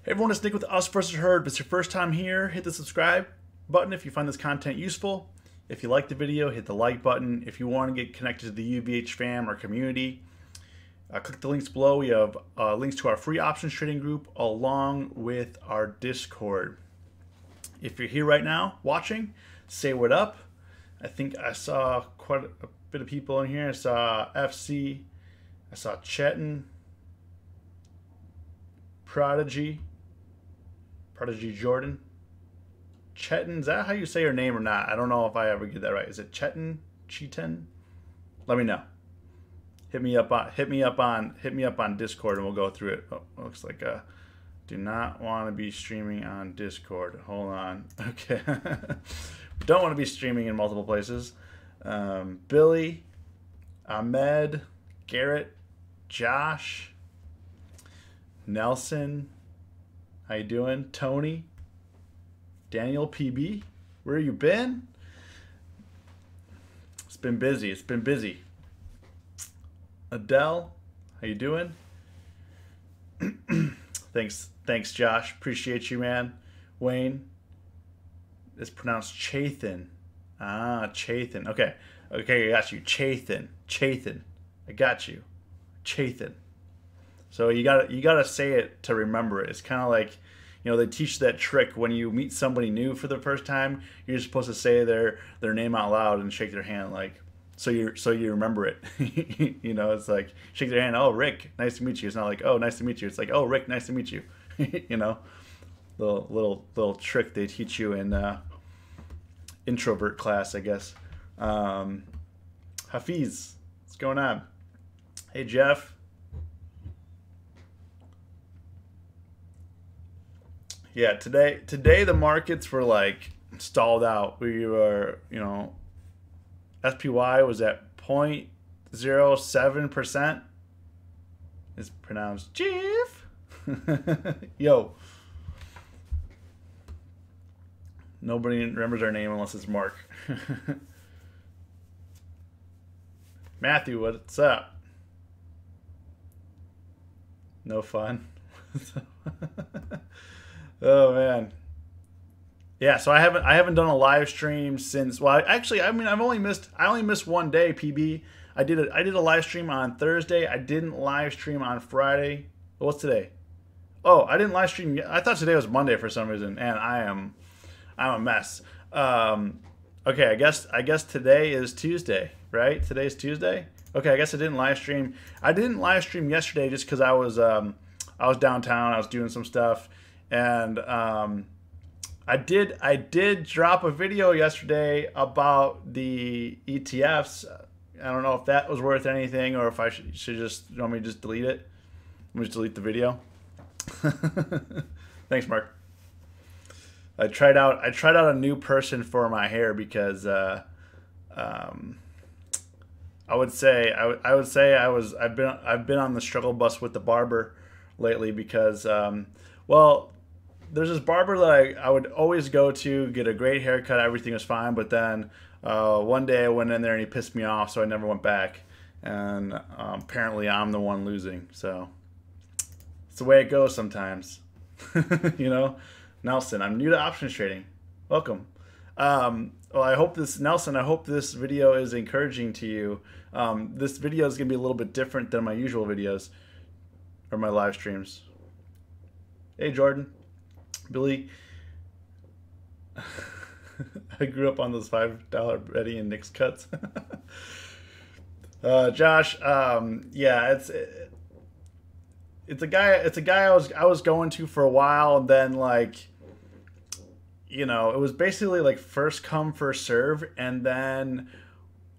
Hey everyone, it's Nick with Us versus Herd. If it's your first time here, hit the subscribe button if you find this content useful. If you like the video, hit the like button. If you want to get connected to the UVH fam or community, click the links below. We have links to our free options trading group along with our Discord. If you're here right now watching, say what up. I think I saw quite a bit of people in here. I saw FC, I saw Chetan, Prodigy Jordan. Chetan, is that how you say your name or not? I don't know if I ever get that right. Is it Chetan? Let me know. Hit me up on Discord and we'll go through it. Oh, looks like do not want to be streaming on Discord. Hold on. Okay. Don't want to be streaming in multiple places. Billy, Ahmed, Garrett, Josh, Nelson, how you doing? Tony, Daniel PB, where you been? It's been busy. Adele, how you doing? Thanks, Josh. Appreciate you, man. Wayne, it's pronounced Chathan. Ah, Chathan. Okay, I got you. Chathan. I got you. Chathan. So you gotta say it to remember it. It's kind of like, they teach that trick when you meet somebody new for the first time. You're supposed to say their name out loud and shake their hand, like so you remember it. It's like shake their hand. Oh, Rick, nice to meet you. It's not like, oh, nice to meet you. It's like, oh, Rick, nice to meet you. Little trick they teach you in introvert class, I guess. Hafiz, what's going on? Hey, Jeff. Yeah, today the markets were like stalled out. We were, SPY was at 0.07%. It's pronounced Jeff. Yo. Nobody remembers our name unless it's Mark. Matthew, what's up? No fun. Oh man. Yeah, so I haven't done a live stream since, well, actually, I only missed one day, PB. I did a live stream on Thursday. I didn't live stream on Friday. What's today? Oh, I didn't live stream. I thought today was Monday for some reason, and I'm a mess. Okay, I guess today is Tuesday, right? Today's Tuesday. Okay, I guess I didn't live stream. I didn't live stream yesterday just because I was downtown. I was doing some stuff. And I did drop a video yesterday about the ETFs. I don't know if that was worth anything or if I should just, you want me to just delete it? Let me just delete the video. Thanks, Mark. I tried out a new person for my hair because I would say I've been on the struggle bus with the barber lately because well, there's this barber that I would always go to, get a great haircut, everything was fine, but then one day I went in there and he pissed me off, so I never went back. And apparently I'm the one losing, so it's the way it goes sometimes. Nelson, I'm new to options trading. Welcome. Well, I hope this video is encouraging to you. This video is going to be a little bit different than my usual videos or my live streams. Hey, Jordan. Billy. I grew up on those $5 Eddie and Nick's cuts. Josh, yeah, it's a guy I was going to for a while, and then like, it was basically like first come first serve, and then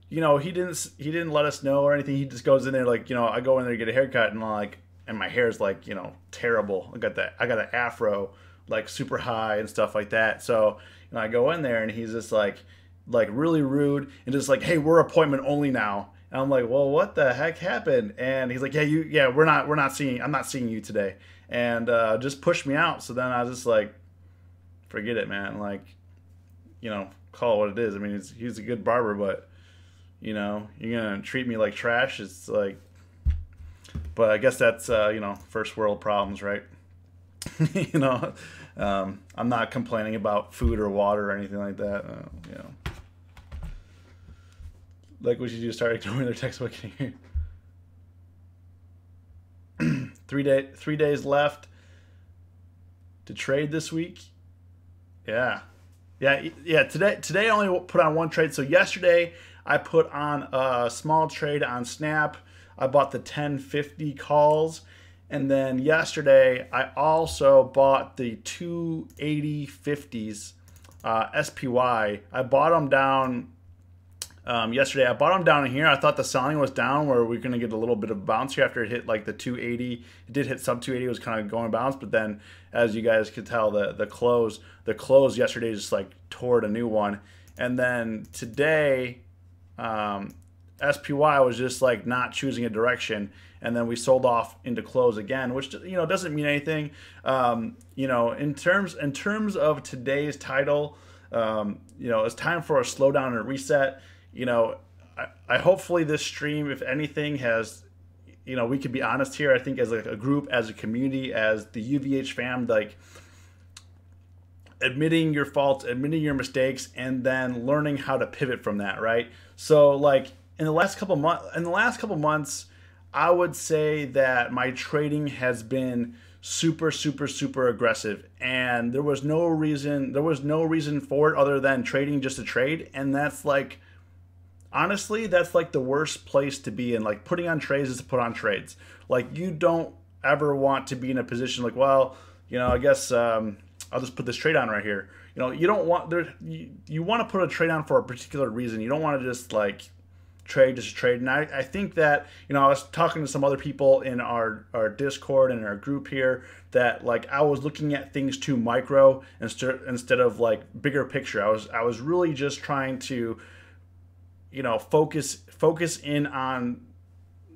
he didn't let us know or anything. He just goes in there like, I go in there to get a haircut, and like, and my hair's like, terrible. I got an afro like super high and stuff like that. So, I go in there and he's just like really rude and just like, hey, we're appointment only now. And I'm like, well, what the heck happened? And he's like, I'm not seeing you today. And just pushed me out. So then I was just like, forget it, man. Like, call it what it is. I mean, he's a good barber, but you're gonna treat me like trash. It's like, but I guess that's first world problems, right? You know, I'm not complaining about food or water or anything like that. You know, like we should just start ignoring their textbook here. 3 days left to trade this week. Yeah, yeah. Today I only put on one trade. So yesterday I put on a small trade on Snap. I bought the 1050 calls. And then yesterday, I also bought the 280 50s SPY. I bought them down yesterday. I bought them down in here. I thought the selling was down where we're going to get a little bit of bounce here after it hit like the 280. It did hit sub 280. It was kind of going bounce. But then, as you guys could tell, the close yesterday just like toward a new one. And then today, SPY was just like not choosing a direction, and then we sold off into close again, which doesn't mean anything. In terms of today's title, it's time for a slowdown and a reset. I hopefully this stream, if anything, has we could be honest here. I think as a group, as a community, as the UVH fam, like admitting your faults, admitting your mistakes, and then learning how to pivot from that, right? So like in the last couple months, I would say that my trading has been super, super, super aggressive, and there was no reason for it other than trading just to trade. And that's like, honestly, that's like the worst place to be in. Like, putting on trades is to put on trades. Like, you don't ever want to be in a position like, well, I guess I'll just put this trade on right here. You don't want you want to put a trade on for a particular reason. You don't want to just like trade. And I think that, I was talking to some other people in our Discord and our group here that like I was looking at things too micro instead of like bigger picture. I was really just trying to, focus in on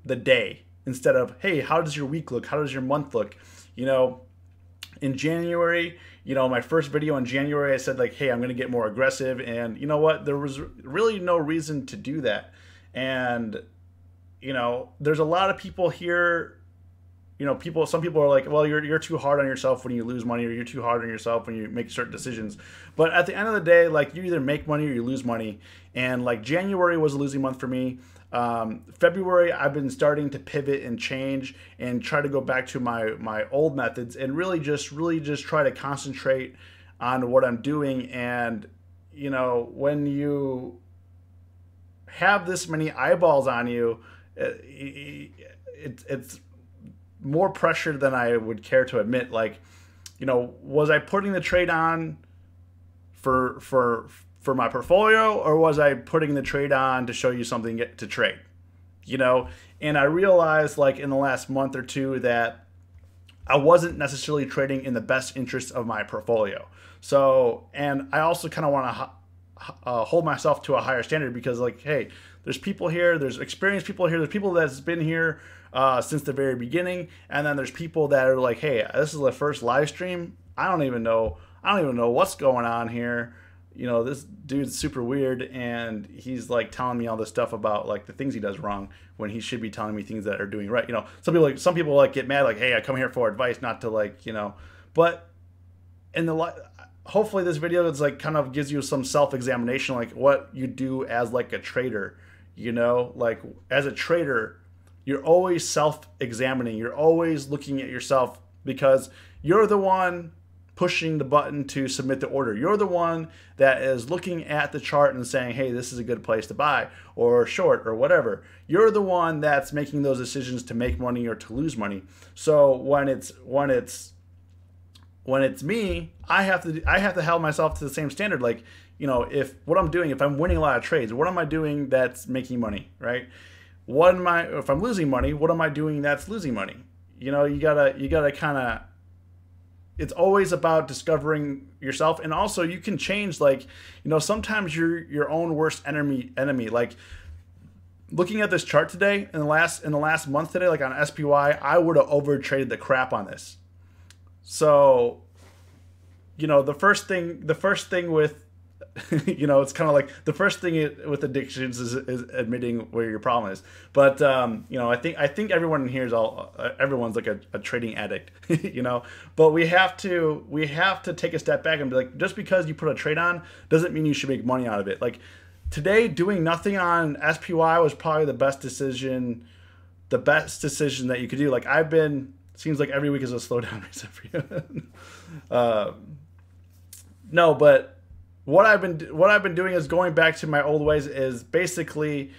the day instead of, hey, how does your week look? How does your month look? In January, my first video in January, I said like, hey, I'm going to get more aggressive. And you know what? There was really no reason to do that. And, there's a lot of people here, some people are like, well, you're too hard on yourself when you lose money, or you're too hard on yourself when you make certain decisions. But at the end of the day, like, you either make money or you lose money. And like January was a losing month for me. February, I've been starting to pivot and change and try to go back to my old methods and really just try to concentrate on what I'm doing. And, when you have this many eyeballs on you, it's more pressure than I would care to admit. Like, was I putting the trade on for my portfolio, or was I putting the trade on to show you something to trade? And I realized like in the last month or two that I wasn't necessarily trading in the best interest of my portfolio. So, and I also kind of want to hold myself to a higher standard, because like, hey, there's people here, there's experienced people here, there's people that's been here since the very beginning, and then there's people that are like, hey, this is the first live stream, I don't even know what's going on here. This dude's super weird, and he's like telling me all this stuff about like the things he does wrong when he should be telling me things that are doing right. Some people like get mad, like, hey, I come here for advice, not to like, but in the hopefully this video is like kind of gives you some self-examination, like what you do as like a trader. Like as a trader, you're always self-examining, you're always looking at yourself, because you're the one pushing the button to submit the order. You're the one that is looking at the chart and saying, hey, this is a good place to buy or short or whatever. You're the one that's making those decisions to make money or to lose money. So when it's me, I have to hold myself to the same standard. Like, if what I'm doing, if I'm winning a lot of trades, what am I doing that's making money, right? If I'm losing money, what am I doing that's losing money? You gotta kind of, it's always about discovering yourself. And also you can change, like, sometimes you're your own worst enemy. Like, looking at this chart today, in the last month today, like on SPY, I would have over traded the crap on this. So, the first thing with You know, it's kind of like the first thing with addictions is admitting where your problem is. But you know, I think everyone in here is all everyone's like a trading addict, you know. But we have to take a step back and be like, just because you put a trade on doesn't mean you should make money out of it. Like today, doing nothing on SPY was probably the best decision that you could do. Like I've been, seems like every week is a slowdown except for you. No, but what I've been doing is going back to my old ways, is basically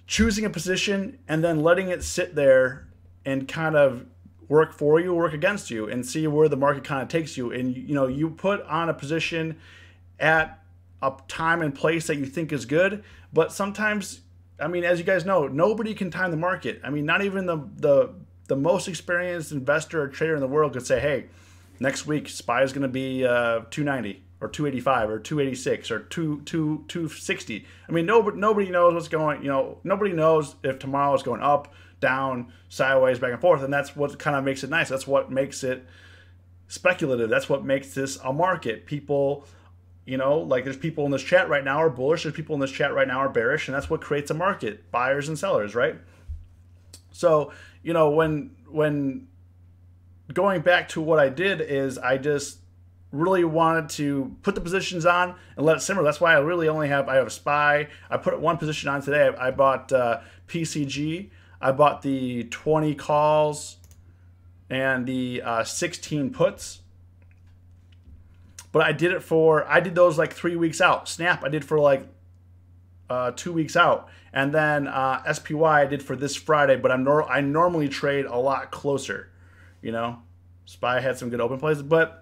choosing a position and then letting it sit there and kind of work for you, work against you, and see where the market kind of takes you. And you know, you put on a position at a time and place that you think is good, but sometimes, I mean, as you guys know, nobody can time the market. I mean, not even the most experienced investor or trader in the world could say, hey, next week SPY is going to be 290 or 285 or 286 or 260. I mean, nobody knows what's going, you know, nobody knows if tomorrow is going up, down, sideways, back and forth. And that's what kind of makes it nice. That's what makes it speculative. That's what makes this a market. People, you know, like there's people in this chat right now are bullish. There's people in this chat right now are bearish. And that's what creates a market, buyers and sellers, right? So, you know, when going back to what I did is I just really wanted to put the positions on and let it simmer. That's why I really only have, I have a SPY. I put one position on today. I bought PCG. I bought the 20 calls and the 16 puts. But I did those like 3 weeks out. Snap, I did for like 2 weeks out. And then SPY I did for this Friday, but I normally trade a lot closer, you know. SPY had some good open plays, but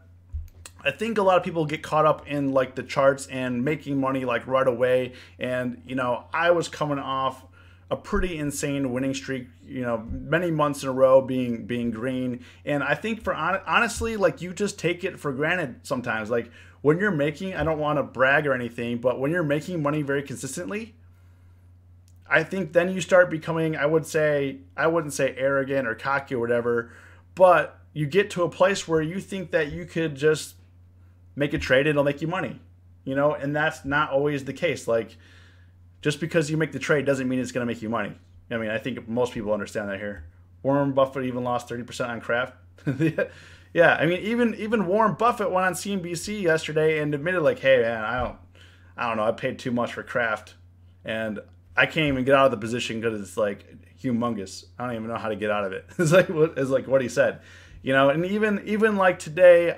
I think a lot of people get caught up in like the charts and making money like right away. And, you know, I was coming off a pretty insane winning streak, you know, many months in a row being green. And I think honestly, like you just take it for granted sometimes. Like when you're making, I don't want to brag or anything, but when you're making money very consistently, I think then you start becoming, I wouldn't say arrogant or cocky or whatever, but you get to a place where you think that you could just make a trade and it'll make you money, you know, and that's not always the case. Like just because you make the trade doesn't mean it's going to make you money. I mean, I think most people understand that here. Warren Buffett even lost 30% on Kraft. Yeah, I mean, even Warren Buffett went on CNBC yesterday and admitted like, hey man, I don't know, I paid too much for Kraft and I can't even get out of the position because it's like humongous. I don't even know how to get out of it. It's like what he said, you know. And even like today,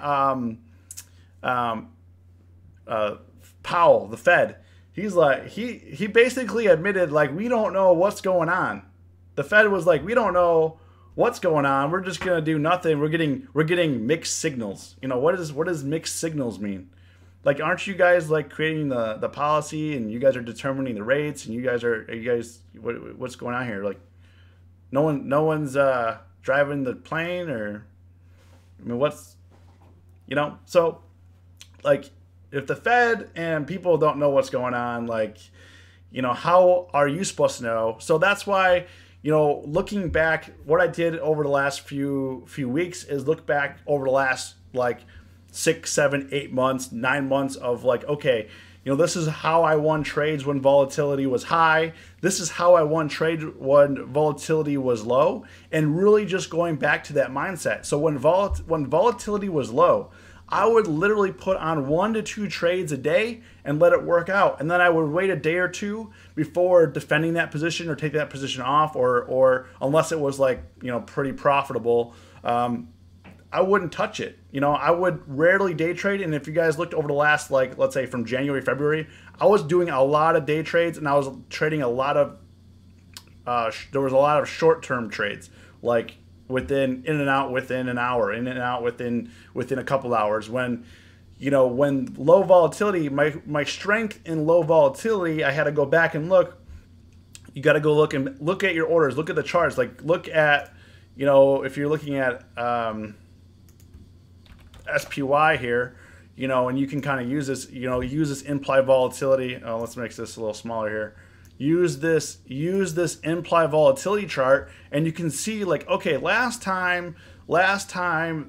Powell, the Fed, he's like he basically admitted like we don't know what's going on. The Fed was like, we don't know what's going on. We're just gonna do nothing. We're getting mixed signals. You know, what does mixed signals mean? Like, aren't you guys like creating the policy and you guys are determining the rates and you guys what's going on here? Like, no one's driving the plane, or I mean, what's, you know? So, like, if the Fed and people don't know what's going on, like, you know, how are you supposed to know? So that's why, you know, looking back, what I did over the last few weeks is look back over the last like 6, 7, 8 months, 9 months of like, okay, you know, this is how I won trades when volatility was high. This is how I won trades when volatility was low, and really just going back to that mindset. So when volatility was low, I would literally put on 1 to 2 trades a day and let it work out. And then I would wait a day or two before defending that position or take that position off, or unless it was like, you know, pretty profitable, I wouldn't touch it. You know, I would rarely day trade. And if you guys looked over the last, like, let's say from January, February, I was doing a lot of day trades and I was trading a lot of, there was a lot of short-term trades, like in and out within an hour, in and out within a couple hours. When, you know, when low volatility, my strength in low volatility, I had to go back and look. You got to go look at your orders, look at the charts, like look at, you know, if you're looking at SPY here, you know, and you can kind of use this, you know, use this implied volatility. Oh, let's make this a little smaller here. Use this implied volatility chart, and you can see like, okay, last time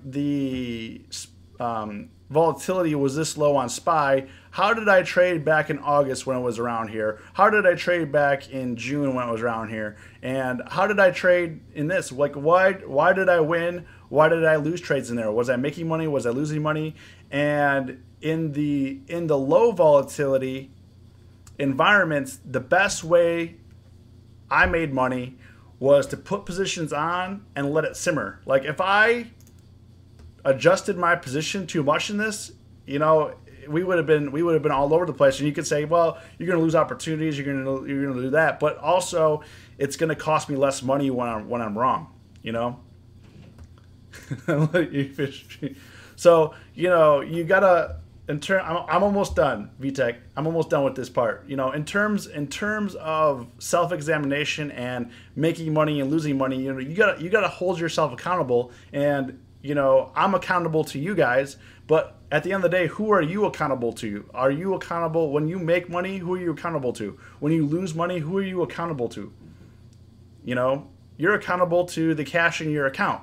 the volatility was this low on SPY, how did I trade back in August when it was around here? How did I trade back in June when it was around here? And how did I trade in this? Like, why did I win? Why did I lose trades in there? Was I making money? Was I losing money? And in the low volatility environments, the best way I made money was to put positions on and let it simmer. Like, if I adjusted my position too much in this, you know, we would have been all over the place. And you could say, well, you're going to lose opportunities, you're going to do that, but also it's going to cost me less money when I'm wrong, you know. So, you know, you gotta. I'm almost done, VTech. I'm almost done with this part. You know, in terms of self-examination and making money and losing money, you know, you gotta hold yourself accountable. And you know, I'm accountable to you guys, but at the end of the day, who are you accountable to? Are you accountable when you make money? Who are you accountable to? When you lose money, who are you accountable to? You know, you're accountable to the cash in your account.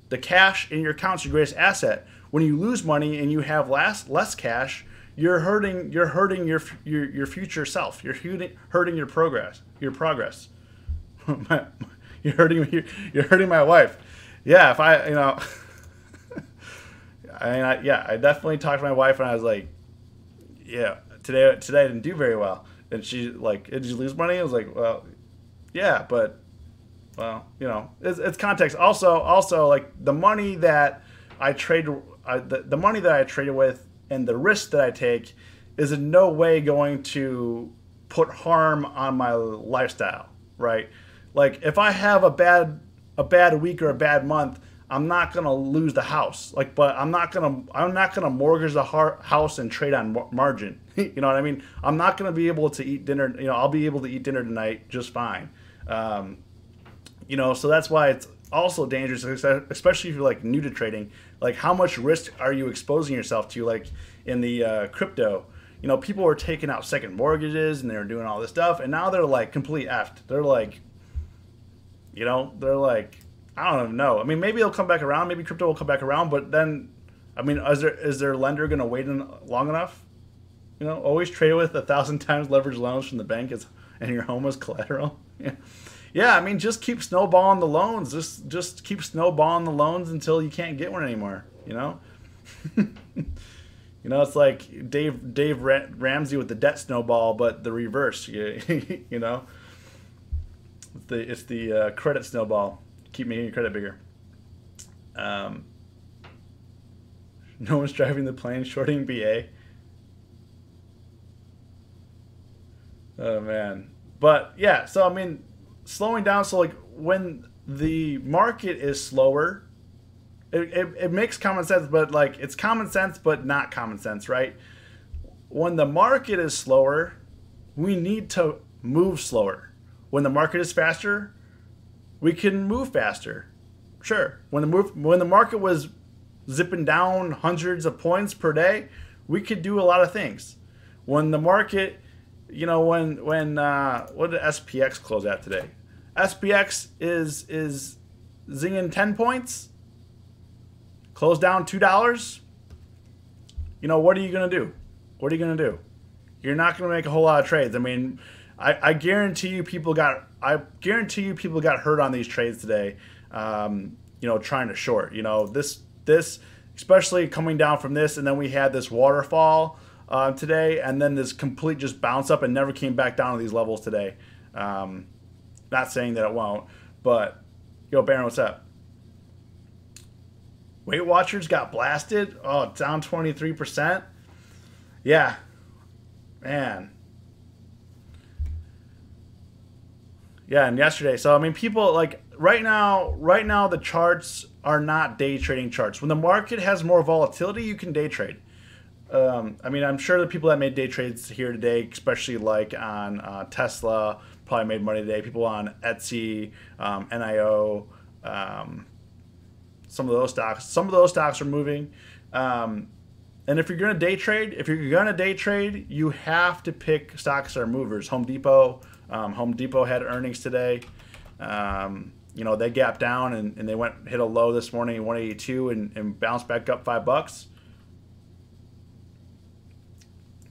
The cash in your account is your greatest asset. When you lose money and you have less cash, you're hurting your future self. You're hurting your progress. You're hurting my wife. Yeah, if I, you know, I definitely talked to my wife and I was like, yeah, today I didn't do very well. And she like, did you lose money? I was like, well, yeah, but, well, you know, it's context. Also, like the money that I trade, the money that I traded with and the risk that I take is in no way going to put harm on my lifestyle, right? Like if I have a bad week or a bad month, I'm not gonna lose the house. Like, but I'm not gonna mortgage the house and trade on margin. You know what I mean? I'm not gonna be able to eat dinner. You know, I'll be able to eat dinner tonight just fine. You know, so that's why it's also dangerous, especially if you're like new to trading. Like, how much risk are you exposing yourself to? Like in the crypto, you know, people were taking out second mortgages and they were doing all this stuff, and now they're like complete effed. They're like, you know, they're like, I don't even know. I mean, maybe it'll come back around. Maybe crypto will come back around, but then, I mean, is their lender going to wait long enough? You know, always trade with 1,000 times leveraged loans from the bank and your home as collateral. Yeah. Yeah, I mean, just keep snowballing the loans. Just keep snowballing the loans until you can't get one anymore. You know, you know, it's like Dave Ramsey with the debt snowball, but the reverse. You know, it's the credit snowball. Keep making your credit bigger. No one's driving the plane, shorting BA. Oh man, but yeah. So I mean, slowing down. So like when the market is slower, it makes common sense, but like it's common sense, but not common sense, right? When the market is slower, we need to move slower. When the market is faster, we can move faster. Sure. When the market was zipping down hundreds of points per day, we could do a lot of things. When the market, you know, when what did SPX close at today? SPX is zinging 10 points, closed down $2. You know, what are you gonna do? What are you gonna do? You're not gonna make a whole lot of trades. I mean, I guarantee you people got hurt on these trades today. You know, trying to short. You know, this especially coming down from this, and then we had this waterfall today, and then this complete just bounce up and never came back down to these levels today. Not saying that it won't, but yo, Baron, what's up? Weight Watchers got blasted. Oh, down 23%. Yeah, man. Yeah, and yesterday. So I mean, people like right now the charts are not day trading charts. When the market has more volatility, you can day trade. I mean, I'm sure the people that made day trades here today, especially like on Tesla, probably made money today. People on Etsy, NIO, some of those stocks are moving. And if you're gonna day trade, you have to pick stocks that are movers. Home Depot had earnings today. You know, they gapped down and they went hit a low this morning at 182 and bounced back up $5.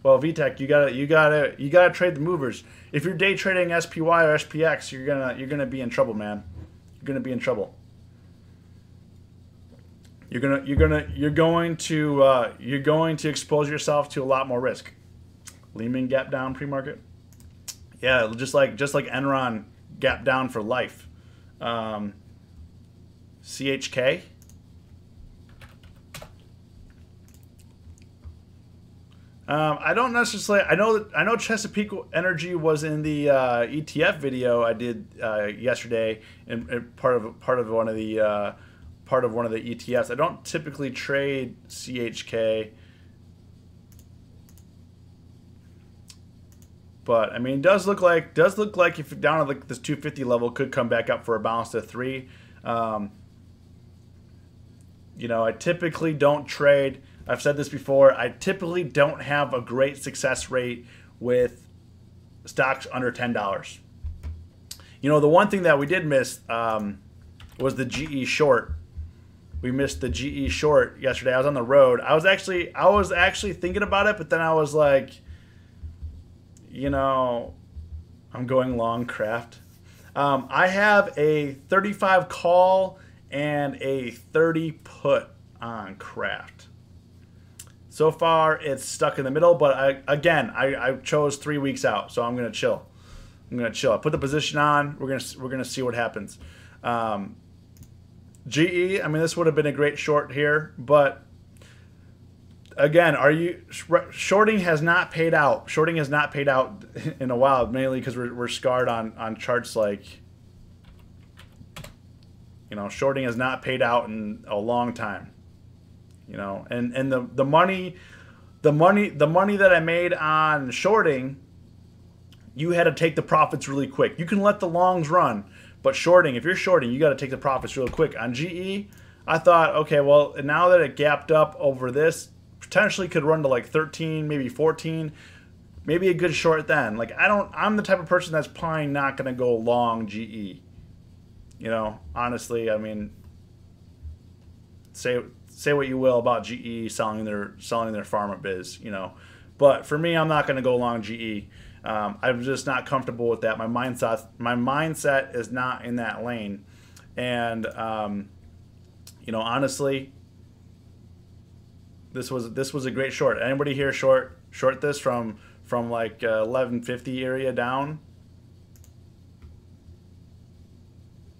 Well, VTech, you gotta trade the movers. If you're day trading SPY or SPX, you're gonna be in trouble, man. You're gonna be in trouble. You're going to expose yourself to a lot more risk. Lehman gap down pre-market. Yeah, just like Enron gap down for life. CHK. I don't necessarily. I know Chesapeake Energy was in the ETF video I did yesterday, and part of one of the ETFs. I don't typically trade CHK, but I mean, it does look like if you're down at like this 250 level, could come back up for a bounce to 3. You know, I typically don't trade. I've said this before. I typically don't have a great success rate with stocks under $10. You know, the one thing that we did miss was the GE short. We missed the GE short yesterday. I was on the road. I was actually thinking about it, but then I was like, you know, I'm going long Kraft. I have a 35 call and a 30 put on Kraft. So far, it's stuck in the middle, but I chose 3 weeks out, so I'm gonna chill. I put the position on. We're gonna see what happens. GE. I mean, this would have been a great short here, but again, shorting has not paid out. Shorting has not paid out in a while, mainly because we're scarred on charts like, you know, shorting has not paid out in a long time. You know, and the money that I made on shorting, you had to take the profits really quick. You can let the longs run, but shorting, if you're shorting, you got to take the profits real quick. On GE, I thought, okay, well, now that it gapped up over this, potentially could run to like 13, maybe 14, maybe a good short then. Like I'm the type of person that's probably not going to go long GE. You know, honestly, I mean, say what you will about GE selling their pharma biz, you know, but for me, I'm not going to go long GE. I'm just not comfortable with that. My mindset is not in that lane, and you know, honestly, this was a great short. Anybody here short this from like 1150 area down?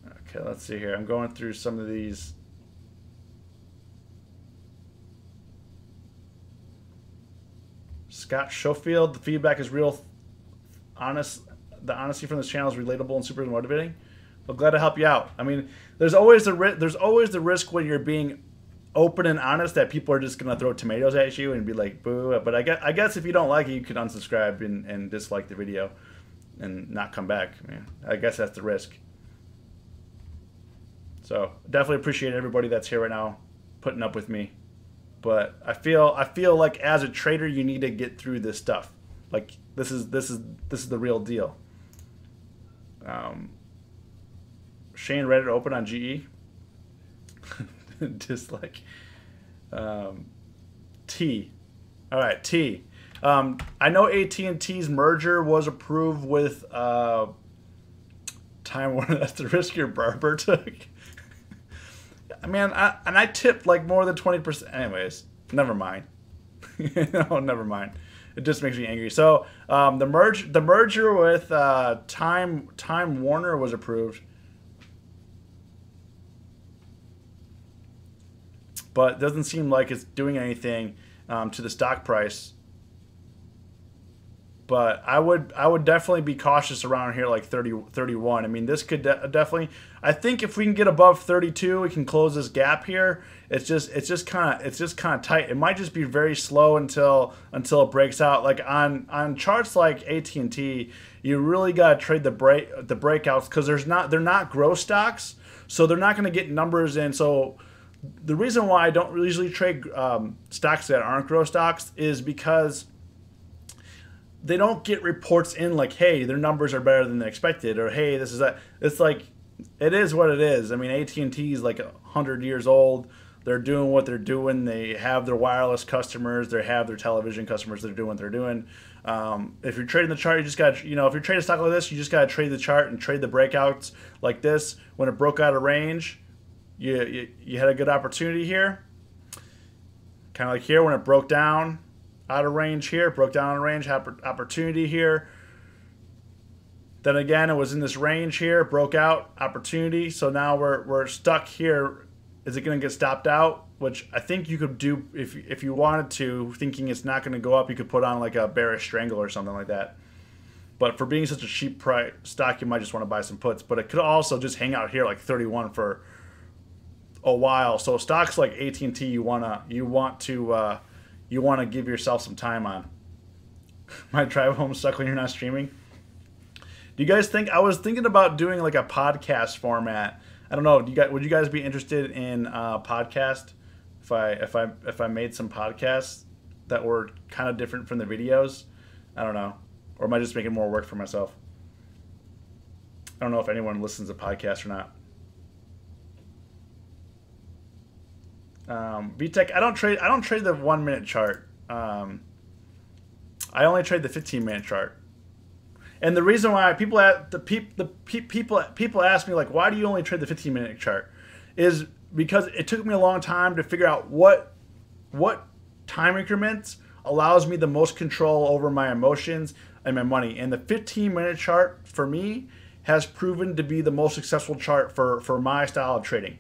Okay, let's see here. I'm going through some of these. Scott Schofield, the feedback is real, honest. The honesty from this channel is relatable and super motivating. I'm glad to help you out. I mean, there's always the risk when you're being open and honest that people are just gonna throw tomatoes at you and be like, boo. But I guess if you don't like it, you could unsubscribe and dislike the video and not come back. I mean, I guess that's the risk. So definitely appreciate everybody that's here right now, putting up with me. But I feel like as a trader, you need to get through this stuff. Like this is the real deal. Shane Reddit open on GE. Just like T. All right, T. I know AT&T's merger was approved with Time Warner. That's the risk your barber took. I mean, I tipped like more than 20%. Anyways, never mind. No, never mind. It just makes me angry. So the merger with Time Warner was approved, but it doesn't seem like it's doing anything to the stock price. But I would definitely be cautious around here, like 30, 31. I mean, this could definitely. I think if we can get above 32, we can close this gap here. It's just kind of tight. It might just be very slow until it breaks out. Like on charts like AT&T, you really gotta trade the breakouts because they're not growth stocks, so they're not gonna get numbers in. So the reason why I don't usually trade stocks that aren't growth stocks is because they don't get reports in like, hey, their numbers are better than they expected, or hey, this is that. It's like It is what it is. I mean, AT&T is like 100 years old. They're doing what they're doing. They have their wireless customers. They have their television customers. They're doing what they're doing. If you're trading the chart, you just got, you know, if you're trading stock like this, you just got to trade the chart and trade the breakouts like this. When it broke out of range, you had a good opportunity here. Kind of like here when it broke down out of range here, broke down out of range, opportunity here. Then again, it was in this range here, broke out, opportunity. So now we're stuck here. Is it going to get stopped out? Which I think you could do if you wanted to, thinking it's not going to go up. You could put on like a bearish strangle or something like that. But for being such a cheap price stock, you might just want to buy some puts. But it could also just hang out here like 31 for a while. So stocks like AT&T, you want to give yourself some time on. My drive home suck when you're not streaming. Do you guys think, I was thinking about doing like a podcast format. I don't know. Would you guys be interested in podcast if I made some podcasts that were kind of different from the videos? I don't know. Or am I just making more work for myself? I don't know if anyone listens to podcasts or not. VTech, I don't trade the 1 minute chart. I only trade the 15-minute chart. And the reason why people ask me like, why do you only trade the 15-minute chart, is because it took me a long time to figure out what time increments allows me the most control over my emotions and my money. And the 15-minute chart for me has proven to be the most successful chart for my style of trading.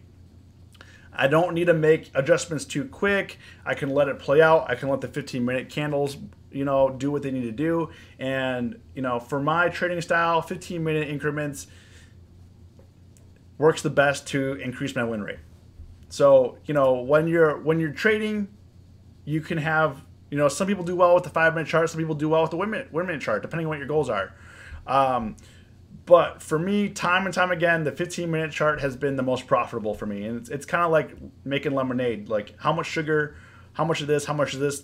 I don't need to make adjustments too quick. I can let it play out. I can let the 15-minute candles, you know, do what they need to do. And, you know, for my trading style, 15-minute increments works the best to increase my win rate. So, you know, when you're trading, you can have, you know, some people do well with the 5-minute chart, some people do well with the 1-minute chart, depending on what your goals are. But for me, time and time again, the 15-minute chart has been the most profitable for me. And it's kind of like making lemonade. Like how much sugar, how much of this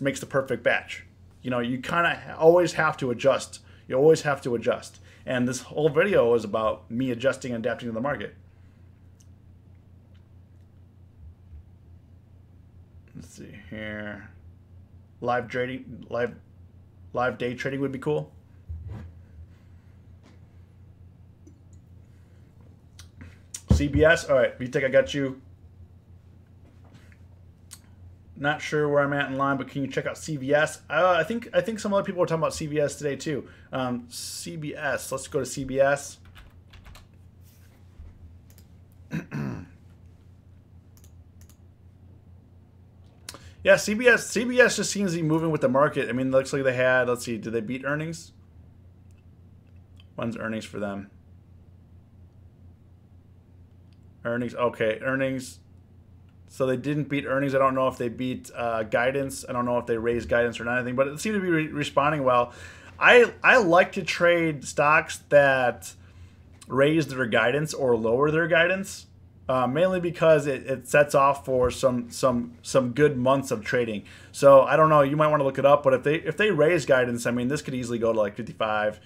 makes the perfect batch. You know, you kind of always have to adjust. You always have to adjust. And this whole video is about me adjusting and adapting to the market. Let's see here. Live day trading would be cool. CBS, all right, VTech, I got you. Not sure where I'm at in line, but can you check out CVS? I think some other people were talking about CVS today too. CBS, let's go to CBS. Yeah, CBS just seems to be moving with the market. I mean, it looks like they had, let's see, did they beat earnings? When's earnings for them? Earnings, okay, earnings. So they didn't beat earnings. I don't know if they beat guidance. I don't know if they raised guidance or anything, but it seemed to be responding well. I like to trade stocks that raise their guidance or lower their guidance, mainly because it sets off for some good months of trading. So I don't know. You might want to look it up, but if they raise guidance, I mean, this could easily go to like 55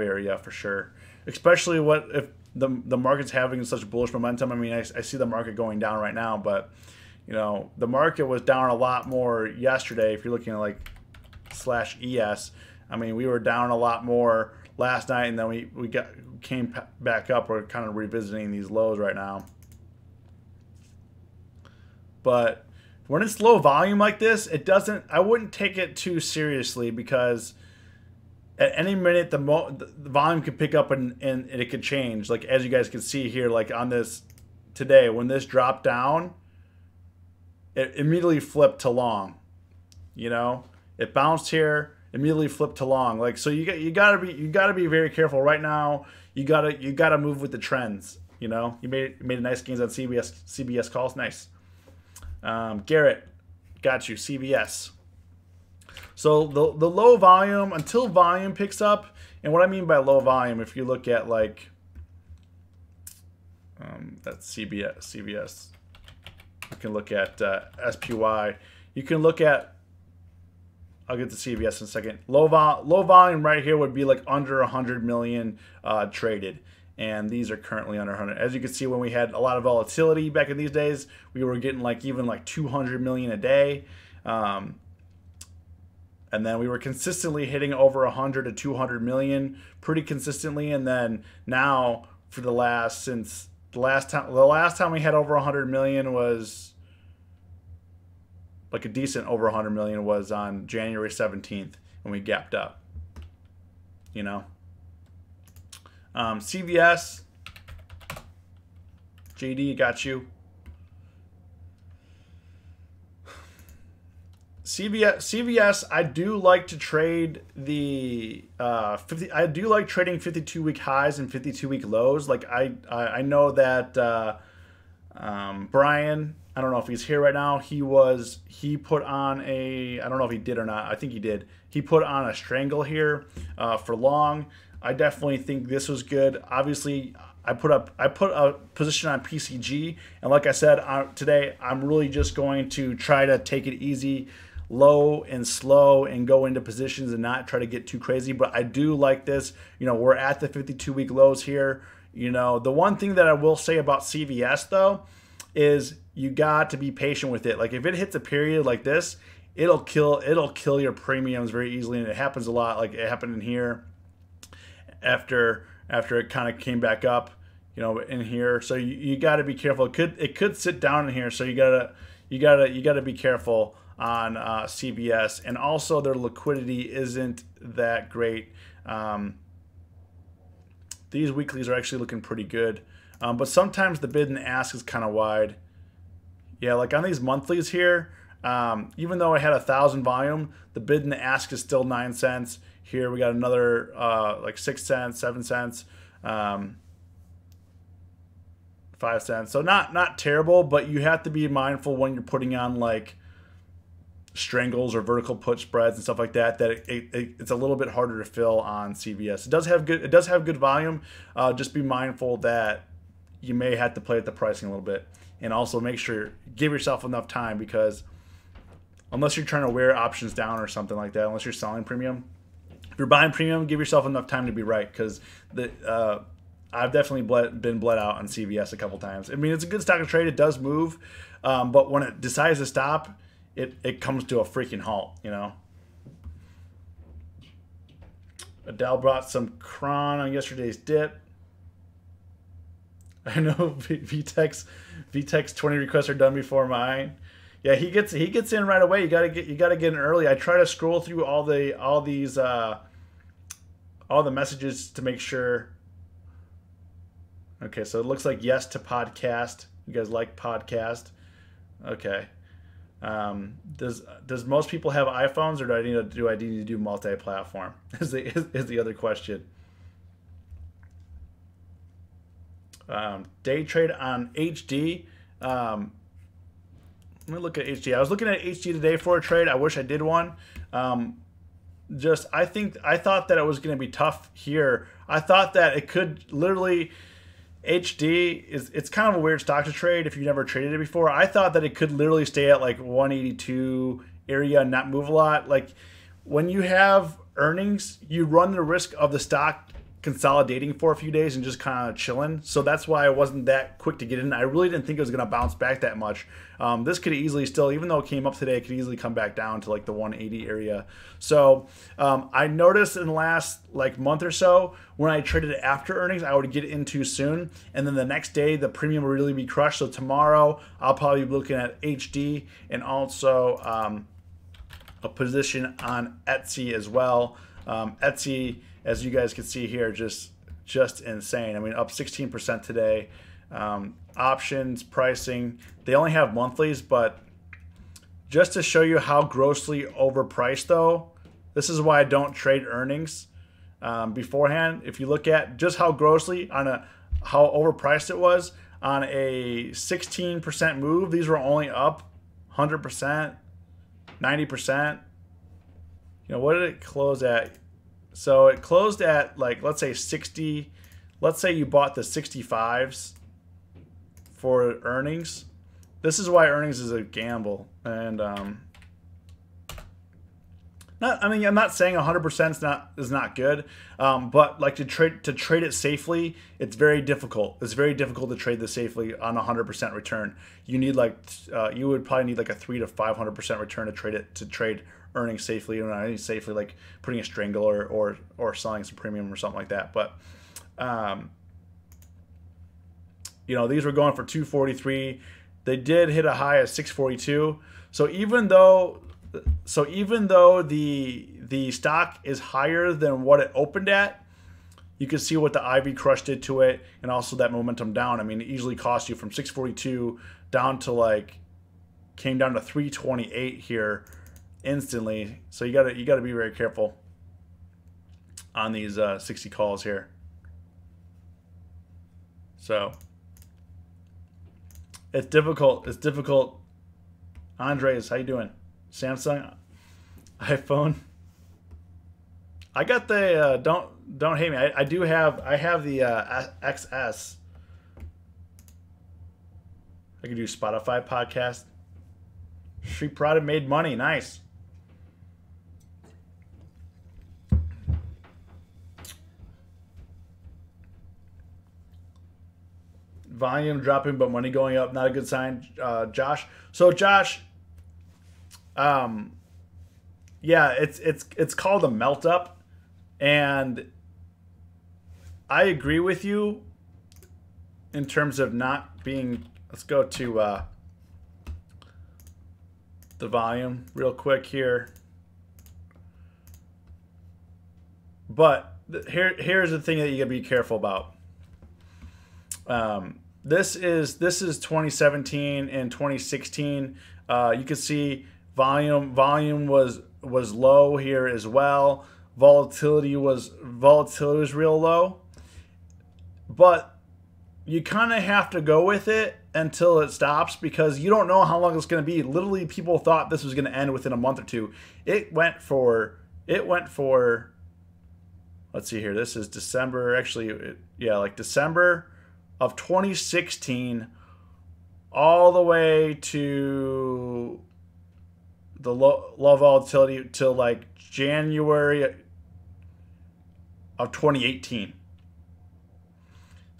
area for sure. Especially if the market's having such bullish momentum. I mean, I see the market going down right now, but you know, the market was down a lot more yesterday. If you're looking at like /ES, I mean, we were down a lot more last night, and then we came back up. We're kind of revisiting these lows right now. But when it's low volume like this, I wouldn't take it too seriously, because at any minute the volume could pick up and it could change. Like as you guys can see here, like on this today, when this dropped down, it immediately flipped to long. You know, it bounced here, immediately flipped to long. Like, so you gotta be very careful right now. You gotta move with the trends. You know, you made nice gains on CBS calls, nice. Garrett, got you, CVS. So the low volume, until volume picks up, and what I mean by low volume, if you look at like, that's CVS. You can look at SPY. You can look at, I'll get to CVS in a second. Low volume right here would be like under 100 million traded. and these are currently under 100. As you can see, when we had a lot of volatility back in these days, we were getting like even like 200 million a day. And then we were consistently hitting over 100 to 200 million pretty consistently. And then now for the last time we had over 100 million was like a decent over 100 million was on January 17th when we gapped up, you know. CVS, JD, got you. CVS, I do like to trade the I do like trading 52-week highs and 52-week lows. Like I know that Brian, I don't know if he's here right now. He put on a, I don't know if he did or not. I think he did. He put on a strangle here for long. I definitely think this was good. Obviously, I put a position on PCG, and like I said today, I'm really just going to try to take it easy, low and slow, and go into positions and not try to get too crazy. But I do like this. You know, we're at the 52-week lows here. You know, the one thing that I will say about CVS though is you got to be patient with it. Like if it hits a period like this, it'll kill your premiums very easily, and it happens a lot. Like it happened in here after it kind of came back up, you know, in here. So you got to be careful. It could sit down in here, so you gotta be careful on CVS. And also their liquidity isn't that great. These weeklies are actually looking pretty good, but sometimes the bid and ask is kind of wide. Yeah, like on these monthlies here, even though I had 1,000 volume, the bid and the ask is still 9 cents. Here we got another like 6 cents, 7 cents, 5 cents. So not terrible, but you have to be mindful when you're putting on like strangles or vertical put spreads and stuff like that. That it's a little bit harder to fill on CVS. It does have good volume. Just be mindful that you may have to play at the pricing a little bit, and also make sure give yourself enough time, because unless you're trying to wear options down or something like that, unless you're selling premium. If you're buying premium, give yourself enough time to be right, because I've definitely been bled out on CVS a couple times. I mean, it's a good stock to trade. It does move, but when it decides to stop, it comes to a freaking halt, you know. Adele brought some Cron on yesterday's dip. I know VTEX 20 requests are done before mine. Yeah, he gets in right away. You gotta get in early. I try to scroll through all the messages to make sure. Okay, so it looks like yes to podcast. You guys like podcast? Okay. Does most people have iPhones, or do I need to do multi-platform? Is the other question. Day trade on HD. Let me look at HD. I was looking at HD today for a trade. I wish I did one. I thought that it was going to be tough here. I thought that it could literally, HD it's kind of a weird stock to trade if you've never traded it before. I thought that it could literally stay at like 182 area and not move a lot. Like when you have earnings, you run the risk of the stock consolidating for a few days and just kind of chilling. So that's why I wasn't that quick to get in. I really didn't think it was going to bounce back that much. This could easily still, even though it came up today, it could easily come back down to like the 180 area. So I noticed in the last like month or so, when I traded after earnings, I would get in too soon, and then the next day the premium would really be crushed. So tomorrow I'll probably be looking at HD and also a position on Etsy as well. Etsy, as you guys can see here, just insane. I mean, up 16% today. Options, pricing, they only have monthlies, but just to show you how grossly overpriced though, this is why I don't trade earnings beforehand. If you look at just how grossly how overpriced it was on a 16% move, these were only up 100%, 90%. You know, what did it close at? So it closed at like, let's say 60. Let's say you bought the 65s for earnings. This is why earnings is a gamble. And Not, I mean, I'm not saying 100% is not good, but like to trade it safely, it's very difficult. It's very difficult to trade this safely on 100% return. You need like you would probably need like a 300 to 500% return to trade earnings safely, and not safely like putting a strangle or selling some premium or something like that. But you know, these were going for 243. They did hit a high of 642. So even though the stock is higher than what it opened at, you can see what the Ivy crush did to it, and also that momentum down. I mean, it easily cost you from 642 down to like came down to 328 here instantly. So you gotta be very careful on these 60 calls here. So it's difficult. It's difficult. Andres, how you doing? Samsung, iPhone. I got the don't hate me. I have the XS. I could do Spotify podcast. Street product made money. Nice. Volume dropping, but money going up. Not a good sign, Josh. So Josh, yeah, it's called a melt up, and I agree with you in terms of not being. Let's go to the volume real quick here. But here's the thing that you gotta be careful about. This is 2017 and 2016. You can see volume was low here as well. Volatility was real low. But you kind of have to go with it until it stops, because you don't know how long it's going to be. Literally, people thought this was going to end within a month or two. It went for let's see here. This is December, actually, yeah, like December of 2016 all the way to the low volatility till like January of 2018.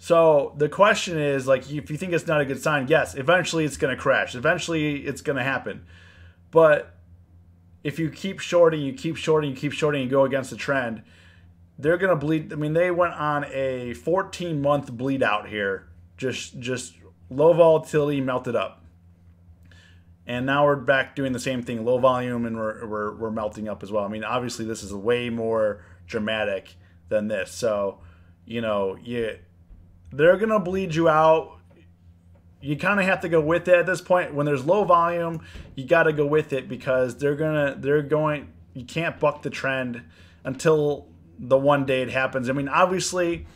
So the question is, like, if you think it's not a good sign, yes, eventually it's going to crash. Eventually it's going to happen. But if you keep shorting, you go against the trend, they're going to bleed. I mean, they went on a 14-month bleed out here. Just low volatility, melted up. And now we're back doing the same thing, low volume, and we're melting up as well. I mean, obviously this is way more dramatic than this. So, you know, they're going to bleed you out. You kind of have to go with it at this point. When there's low volume, you got to go with it, because you can't buck the trend until the one day it happens. I mean, obviously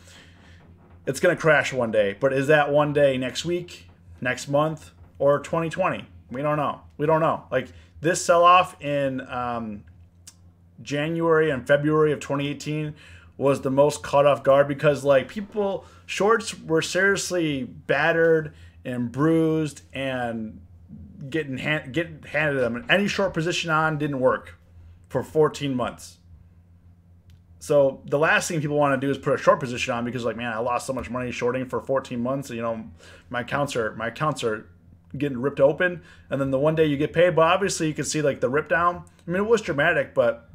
it's going to crash one day, but is that one day next week, next month, or 2020? We don't know. Like, this sell-off in January and February of 2018 was the most caught off guard, because like shorts were seriously battered and bruised and getting handed to them. And any short position on didn't work for 14 months. So the last thing people want to do is put a short position on, because like, man, I lost so much money shorting for 14 months. You know, my accounts are getting ripped open, and then the one day you get paid. But obviously you can see like the rip down. I mean, it was dramatic, but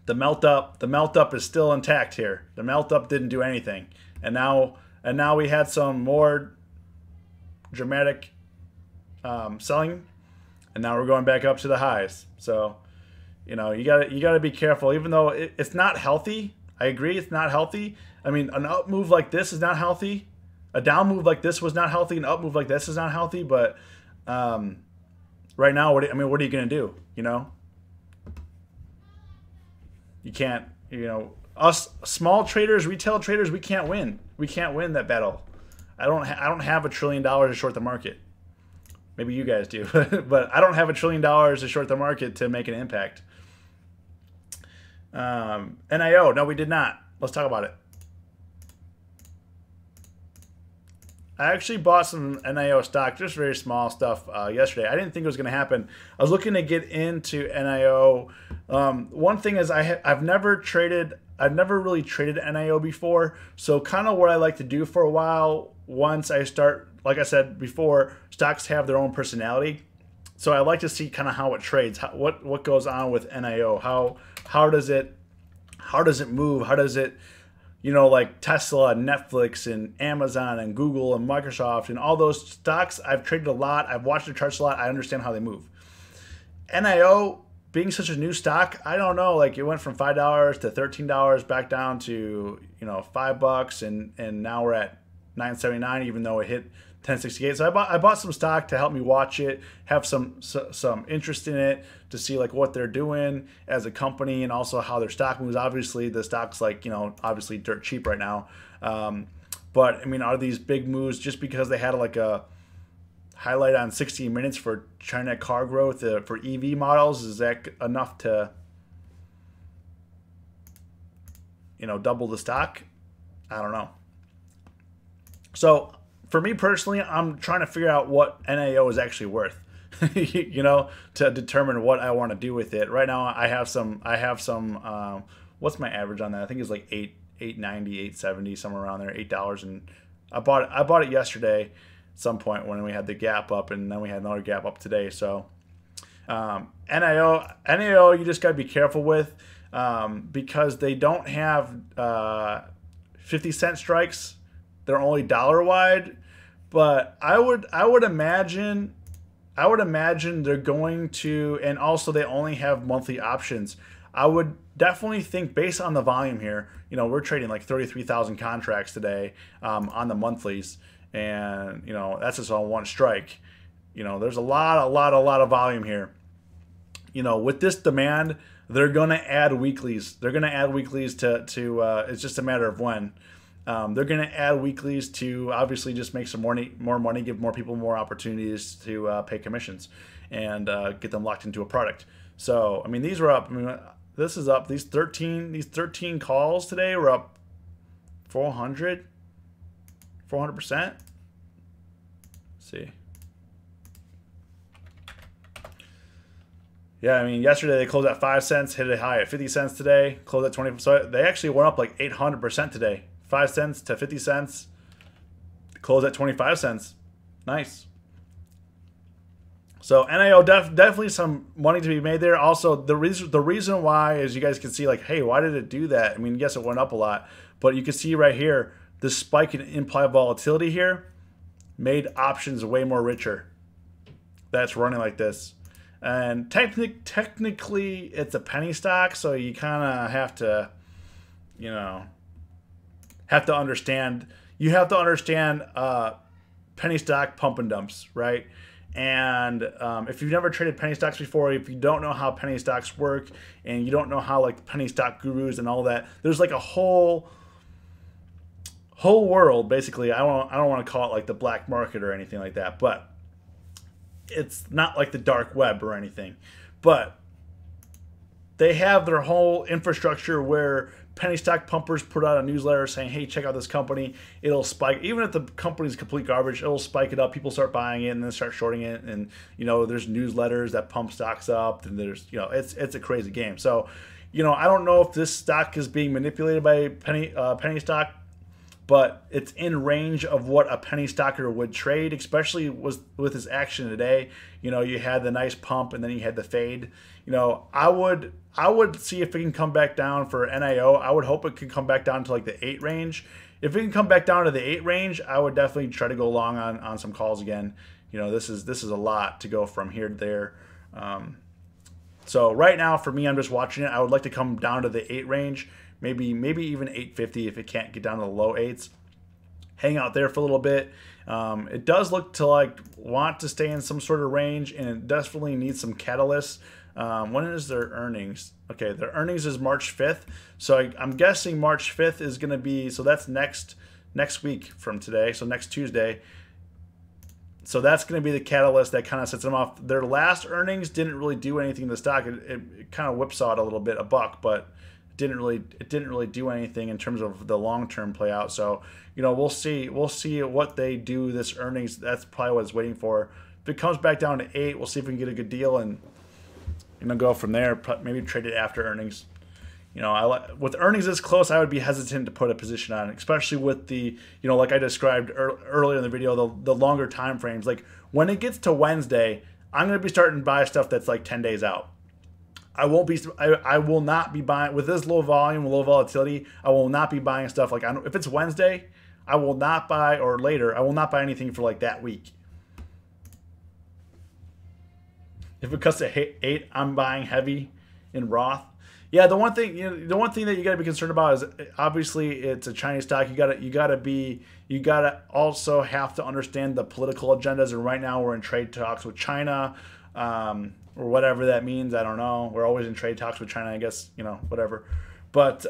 the melt up is still intact here. The melt up didn't do anything, and now we had some more dramatic selling, and now we're going back up to the highs. So, you know, you gotta be careful. Even though it's not healthy, I agree, it's not healthy. I mean, an up move like this is not healthy. A down move like this was not healthy. An up move like this is not healthy. But right now, what are you gonna do? You know, you can't. You know, us small traders, retail traders, we can't win. We can't win that battle. I don't have $1 trillion to short the market. Maybe you guys do, but I don't have $1 trillion to short the market to make an impact. NIO, no, we did not. Let's talk about it. I actually bought some NIO stock, just very small stuff, yesterday. I didn't think it was going to happen. I was looking to get into NIO. One thing is I've never really traded NIO before. So kind of what I like to do for a while, once I start, like I said before, stocks have their own personality. So I like to see kind of how it trades, what goes on with NIO, how does it move, how does it, like Tesla and Netflix and Amazon and Google and Microsoft and all those stocks. I've traded a lot. I've watched the charts a lot. I understand how they move. NIO, being such a new stock, I don't know. Like, it went from $5 to $13, back down to $5, and now we're at $9.79, even though it hit 1068. So I bought some stock to help me watch it, have some interest in it, to see like what they're doing as a company, and also how their stock moves. Obviously the stock's like, obviously dirt cheap right now. But I mean, are these big moves just because they had like a highlight on 60 Minutes for China car growth for EV models? Is that enough to double the stock? I don't know. So for me personally, I'm trying to figure out what NIO is actually worth, to determine what I want to do with it. Right now, I have some. What's my average on that? I think it's like $8.90, $8.70, somewhere around there, $8. And I bought it yesterday, at some point when we had the gap up, and then we had another gap up today. So NIO, you just got to be careful with, because they don't have 50-cent strikes. They're only dollar wide, but I would imagine they're going to, and also they only have monthly options. I would definitely think, based on the volume here, we're trading like 33,000 contracts today on the monthlies, and that's just on one strike. There's a lot of volume here. With this demand, they're going to add weeklies. They're going to add weeklies to it's just a matter of when. They're going to add weeklies to obviously just make some more money, give more people more opportunities to pay commissions, and get them locked into a product. So I mean, these were up. I mean, this is up. These 13 calls today were up 400%. See. Yeah, I mean, yesterday they closed at 5 cents, hit a high at 50 cents today, closed at 20. So they actually went up like 800% today. 5 cents to 50 cents, closed at 25 cents. Nice. So NIO, definitely some money to be made there. Also, the reason why, as you guys can see, like, hey, why did it do that? I mean, yes, it went up a lot, but you can see right here, the spike in implied volatility here made options way more richer. That's running like this. And technically, it's a penny stock, so you kind of have to, understand. You have to understand penny stock pump and dumps, right? And if you've never traded penny stocks before, if you don't know how penny stocks work, and you don't know how like penny stock gurus and all that, there's like a whole world basically. I don't want to call it like the black market or anything like that, but it's not like the dark web or anything. But they have their whole infrastructure where penny stock pumpers put out a newsletter saying, hey, check out this company. It'll spike. Even if the company's complete garbage, it'll spike it up. People start buying it and then start shorting it. And, there's newsletters that pump stocks up. And there's, it's a crazy game. So, I don't know if this stock is being manipulated by penny stock, but it's in range of what a penny stocker would trade, especially with this action today. You had the nice pump and then you had the fade. I would see if it can come back down for NIO. I would hope it could come back down to like the 8 range. If it can come back down to the 8 range, I would definitely try to go long on some calls again. This is a lot to go from here to there. So right now for me, I'm just watching it. I would like to come down to the 8 range. Maybe even 850 if it can't get down to the low 8s. Hang out there for a little bit. It does look to want to stay in some sort of range, and it definitely needs some catalysts. When is their earnings? Okay, their earnings is March 5th. So I'm guessing March 5th is going to be, so that's next week from today, so next Tuesday. So that's going to be the catalyst that kind of sets them off. Their last earnings didn't really do anything to the stock. It kind of whipsawed a little bit, a buck, but didn't really do anything in terms of the long-term play out. So, you know, we'll see what they do this earnings. That's probably what it's waiting for. If it comes back down to 8, we'll see if we can get a good deal and, you know, go from there. Maybe trade it after earnings. You know, with earnings this close, I would be hesitant to put a position on, especially with the, you know, like I described earlier in the video, the longer time frames. Like when it gets to Wednesday, I'm going to be starting to buy stuff that's like 10 days out. I will not be buying with this low volume, low volatility. I will not be buying stuff like, if it's Wednesday, I will not buy, or later, I will not buy anything for like that week. If it cuts to 8, I'm buying heavy in Roth. Yeah, the one thing that you got to be concerned about is obviously it's a Chinese stock. You gotta also have to understand the political agendas. And right now we're in trade talks with China, or whatever that means. I don't know. We're always in trade talks with China, I guess. You know, whatever. But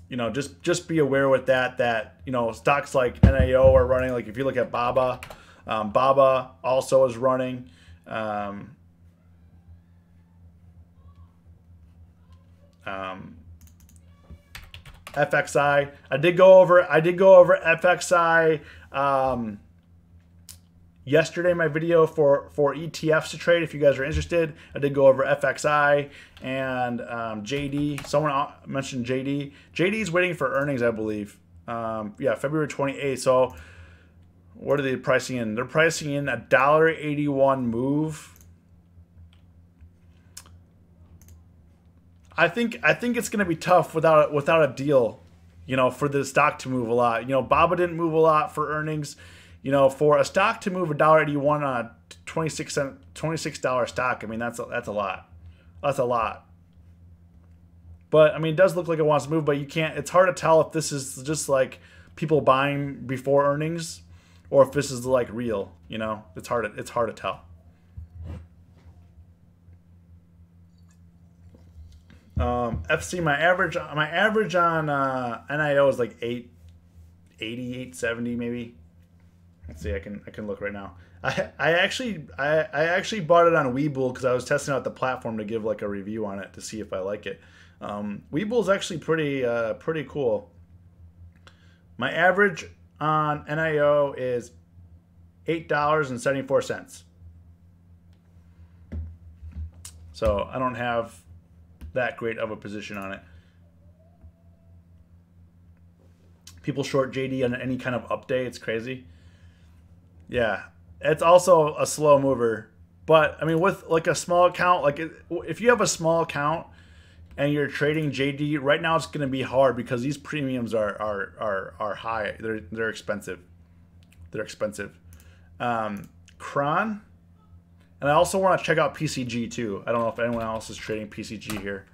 you know, just be aware with that you know, stocks like NAO are running. Like if you look at BABA, BABA also is running. FXI. I did go over FXI yesterday in my video for ETFs to trade. If you guys are interested, I did go over FXI and JD. Someone mentioned JD. JD is waiting for earnings, I believe. Yeah, February 28th. So what are they pricing in? They're pricing in a $1.81 move. I think it's going to be tough without a deal, you know, for the stock to move a lot. You know, BABA didn't move a lot for earnings. You know, for a stock to move $1.81 on a $26 stock, I mean that's a lot. That's a lot. But I mean, it does look like it wants to move, but you can't. It's hard to tell if this is just like people buying before earnings, or if this is like real. You know, it's hard to tell. FC, my average on NIO is like 880, 870 maybe. Let's see, I can look right now. I actually bought it on Webull because I was testing out the platform to give like a review on it to see if I like it. Webull is actually pretty cool. My average on NIO is $8.74. So I don't have that great of a position on it. People short JD on any kind of update. It's crazy. Yeah, it's also a slow mover. But I mean, with like a small account, like if you have a small account and you're trading JD right now, it's going to be hard because these premiums are high. They're expensive. They're expensive. Cron. And I also want to check out PCG too. I don't know if anyone else is trading PCG here.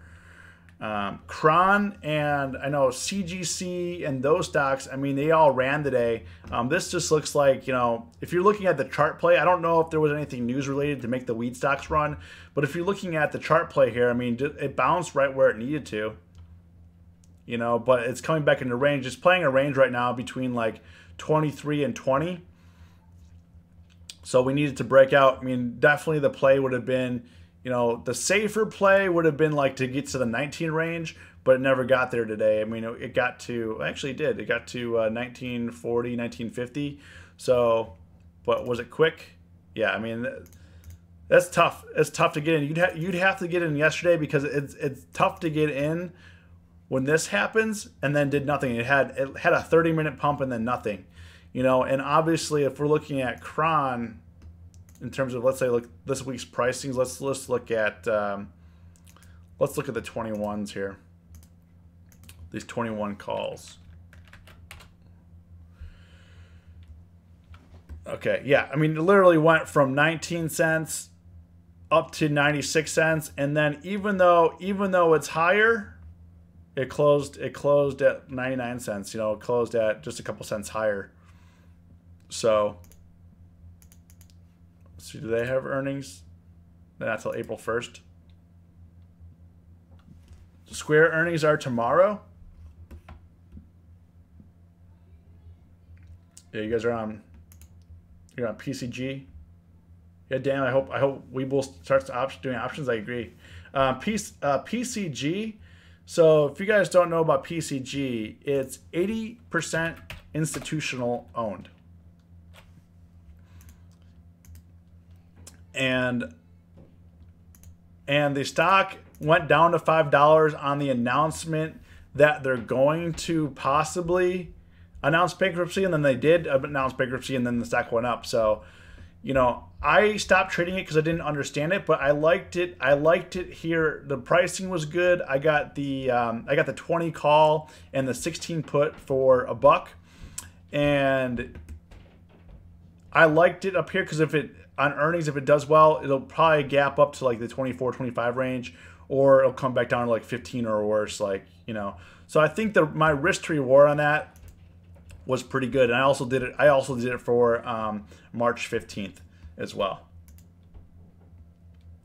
Cron and I know CGC and those stocks, I mean, they all ran today. This just looks like, you know, if you're looking at the chart play, I don't know if there was anything news related to make the weed stocks run, but if you're looking at the chart play here, I mean, it bounced right where it needed to, you know, but it's coming back into range. It's playing a range right now between like 23 and 20. So we needed to break out. I mean, definitely the play would have been, you know, the safer play would have been like to get to the 19 range, but it never got there today. I mean, it got to, actually it did. It got to 1940, 1950. So, but was it quick? Yeah, I mean, that's tough. It's tough to get in. You'd have to get in yesterday because it's tough to get in when this happens and then did nothing. It had a 30-minute pump and then nothing. You know, and obviously if we're looking at Cron in terms of, let's say, look this week's pricings, let's look at the 21s here. These 21 calls. Okay, yeah, I mean, it literally went from 19 cents up to 96 cents, and then even though it's higher, it closed at 99 cents. You know, it closed at just a couple cents higher. So, let's see, do they have earnings? Not until April 1st. Square earnings are tomorrow. Yeah, you guys are on. You're on PCG. Yeah, Dan. I hope we will start doing options. I agree. PCG. So if you guys don't know about PCG, it's 80% institutional owned, and the stock went down to $5 on the announcement that they're going to possibly announce bankruptcy, and then they did announce bankruptcy, and then the stock went up. So, I stopped trading it because I didn't understand it, but I liked it. I liked it here. The pricing was good. I got the 20 call and the 16 put for $1, and I liked it up here because on earnings, if it does well, it'll probably gap up to like the 24, 25 range, or it'll come back down to like 15 or worse. So I think my risk to reward on that was pretty good, and I also did it for March 15th as well.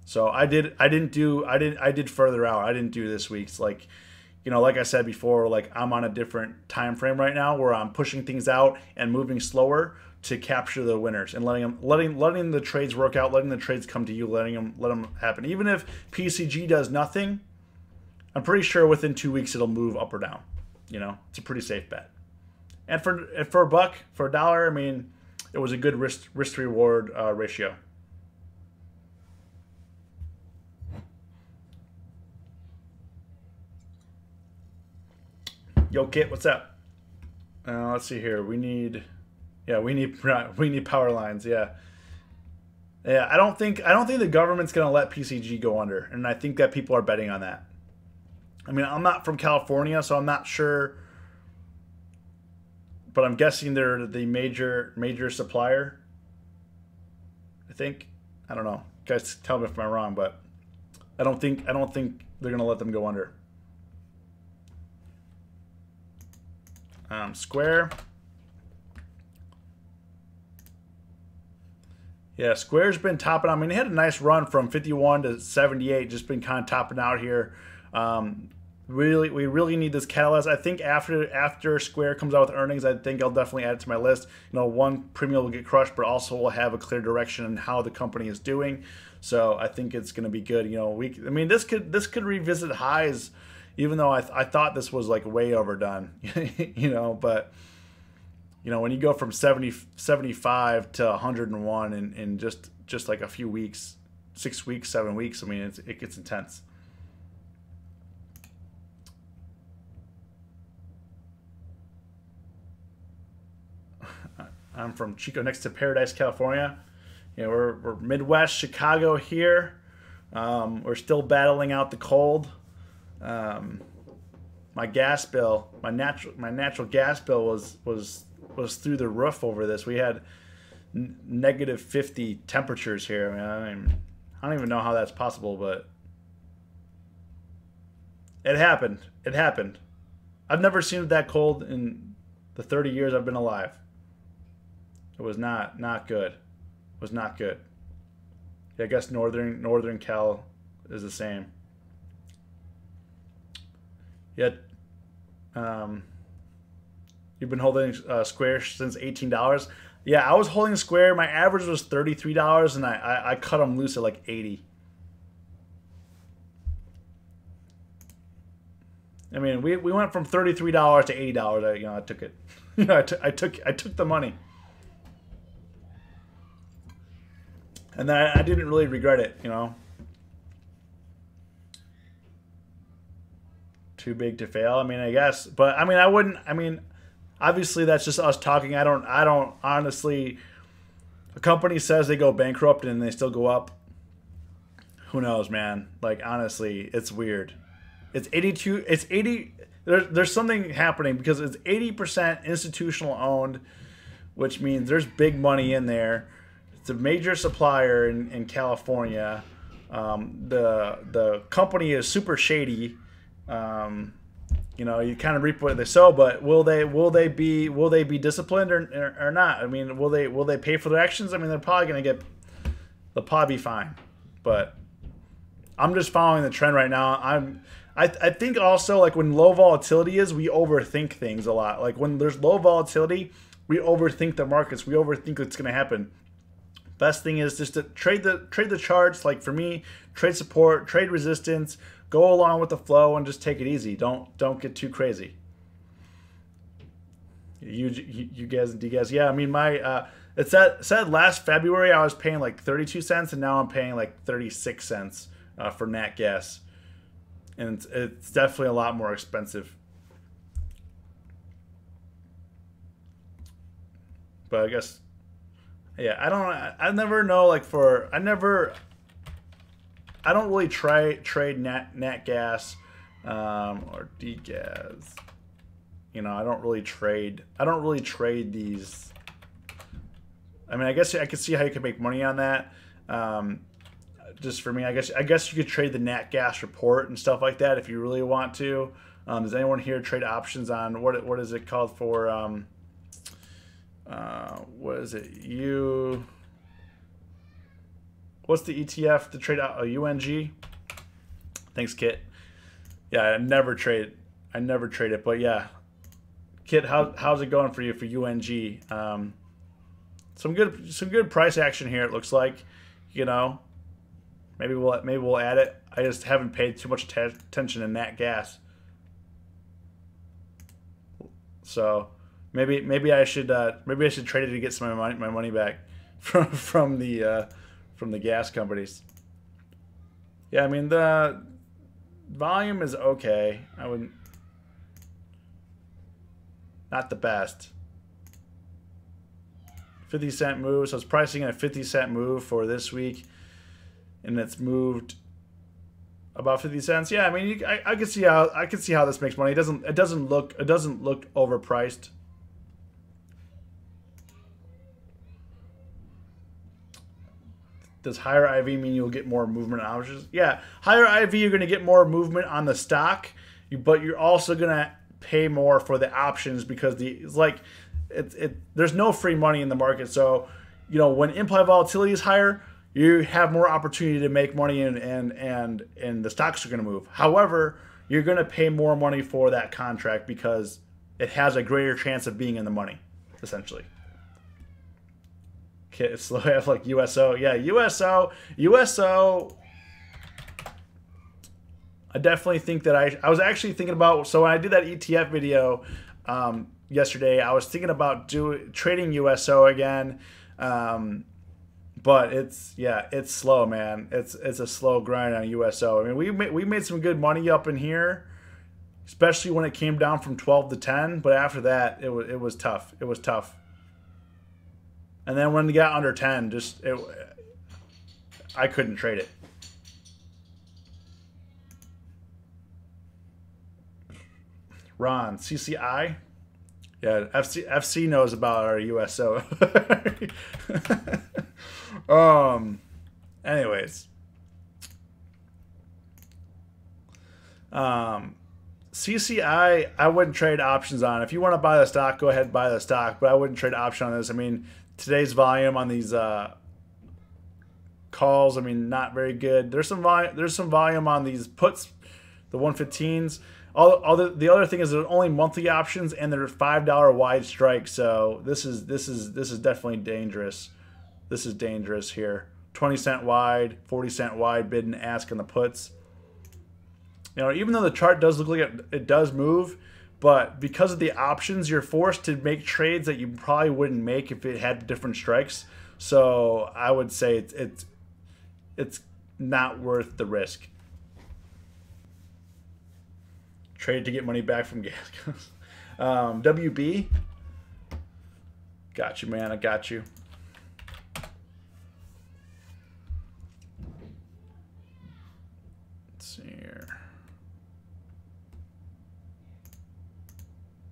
So I did further out. I didn't do this week's, like I said before, like I'm on a different time frame right now where I'm pushing things out and moving slower to capture the winners and letting the trades work out, letting the trades come to you, let them happen. Even if PCG does nothing, I'm pretty sure within 2 weeks it'll move up or down. It's a pretty safe bet. And for $1, for $1, I mean, it was a good risk to reward ratio. Yo, Kit, what's up? Let's see here. We need power lines. Yeah. I don't think the government's gonna let PCG go under, and I think that people are betting on that. I mean, I'm not from California, so I'm not sure, but I'm guessing they're the major supplier. I think. I don't know. You guys, tell me if I'm wrong, but I don't think they're gonna let them go under. Square. Yeah, Square's been topping out. I mean, they had a nice run from 51 to 78, just been kind of topping out here. We really need this catalyst. I think after Square comes out with earnings, I think I'll definitely add it to my list. One, Premium will get crushed, but also we'll have a clear direction in how the company is doing. So I think it's going to be good. This could revisit highs, even though I thought this was like way overdone. But when you go from 75 to 101 in just like a few weeks, 6 weeks, 7 weeks, I mean, it gets intense. I'm from Chico, next to Paradise, California. We're Midwest Chicago here. We're still battling out the cold. My gas bill, my natural gas bill was through the roof over this. We had negative 50 temperatures here. I don't even know how that's possible, but it happened. It happened. I've never seen it that cold in the 30 years I've been alive. It was not good. It was not good. Yeah, I guess northern Cal is the same. Yet, you've been holding Square since $18. Yeah, I was holding Square. My average was $33, and I cut them loose at like 80. I mean, we went from $33 to $80. I took it. I took the money. And then I didn't really regret it, Too big to fail. I mean, I guess, but I mean, I wouldn't. I mean, obviously, that's just us talking. I don't honestly. A company says they go bankrupt and they still go up. Who knows, man? Like, honestly, it's weird. It's 82. It's 80. There's something happening because it's 80% institutional owned, which means there's big money in there. It's a major supplier in California. The company is super shady. You kind of reap what they sow, but will they be disciplined or not? I mean, will they pay for their actions? I mean, they'll probably be fine. But I'm just following the trend right now. I think also, like, when low volatility is, we overthink things a lot. Like, when there's low volatility, we overthink the markets. We overthink what's going to happen. Best thing is just to trade the charts. Like for me, trade support, trade resistance, go along with the flow, and just take it easy. Don't get too crazy. You guys, yeah. I mean, my it said last February I was paying like 32 cents, and now I'm paying like 36 cents for nat gas, and it's definitely a lot more expensive. But I guess, yeah, I never know, like I don't really trade nat gas or degas. You know, I don't really trade these. I mean, I guess I could see how you could make money on that. Just for me, I guess you could trade the nat gas report and stuff like that if you really want to. Does anyone here trade options on what is it called for? What is it? What's the ETF to trade out? UNG. Thanks, Kit. Yeah, I never trade it, but yeah, Kit, how's it going for you for UNG? Some good price action here. It looks like, you know, maybe we'll add it. I just haven't paid too much attention to nat gas, so maybe I should trade it to get some of my money back from the gas companies. Yeah, I mean the volume is okay. I wouldn't, not the best. 50-cent move, so it's pricing in a 50-cent move for this week, and it's moved about 50 cents. Yeah, I mean, I can see how this makes money. It doesn't look overpriced. Does higher IV mean you'll get more movement on options? Yeah, higher IV, you're going to get more movement on the stock, but you're also going to pay more for the options because there's no free money in the market. So, you know, when implied volatility is higher, you have more opportunity to make money and the stocks are going to move. However, you're going to pay more money for that contract because it has a greater chance of being in the money, essentially. Okay, it's slow. I have like USO. Yeah, USO. I definitely think that I was actually thinking about, so when I did that ETF video yesterday, I was thinking about trading USO again. But it's slow, man. It's a slow grind on USO. I mean, we made some good money up in here, especially when it came down from 12 to 10. But after that, it was tough. It was tough. And then when it got under 10, I couldn't trade it. Ron, CCI. Yeah, FC knows about our USO. Anyways. CCI, I wouldn't trade options on. If you want to buy the stock, go ahead and buy the stock, but I wouldn't trade option on this. I mean, today's volume on these calls, I mean, not very good. There's some volume on these puts, the 115s. The other thing is there's only monthly options and they're $5 wide strikes. So this is definitely dangerous. This is dangerous here. 20-cent wide, 40-cent wide bid and ask on the puts. You know, even though the chart does look like it does move, but because of the options, you're forced to make trades that you probably wouldn't make if it had different strikes. So I would say it's not worth the risk. Trade to get money back from gas. WB. Got you, man. I got you. Let's see here.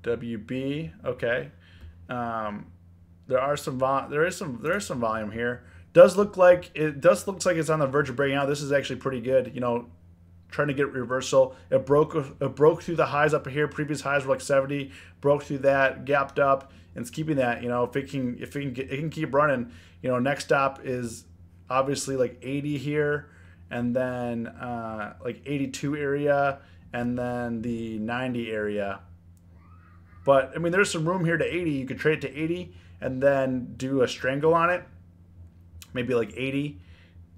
WB. Okay. There is some volume here. Looks like it's on the verge of breaking out. This is actually pretty good. You know, trying to get reversal. It broke through the highs up here. Previous highs were like 70. Broke through that, gapped up, and it's keeping that. You know, it can keep running. You know, next stop is obviously like 80 here, and then like 82 area, and then the 90 area. But I mean, there's some room here to 80. You could trade it to 80 and then do a strangle on it. maybe like 80.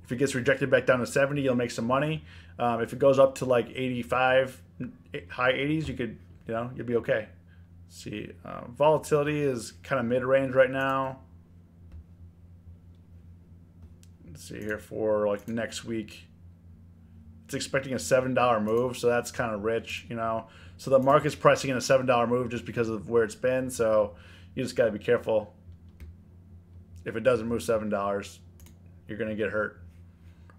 If it gets rejected back down to 70, you'll make some money. If it goes up to like 85, high 80s, you could, you'll be okay. Let's see, volatility is kind of mid-range right now. Let's see here for like next week. It's expecting a $7 move, so that's kind of rich, So the market's pricing in a $7 move just because of where it's been. So you just got to be careful. If it doesn't move $7, you're going to get hurt.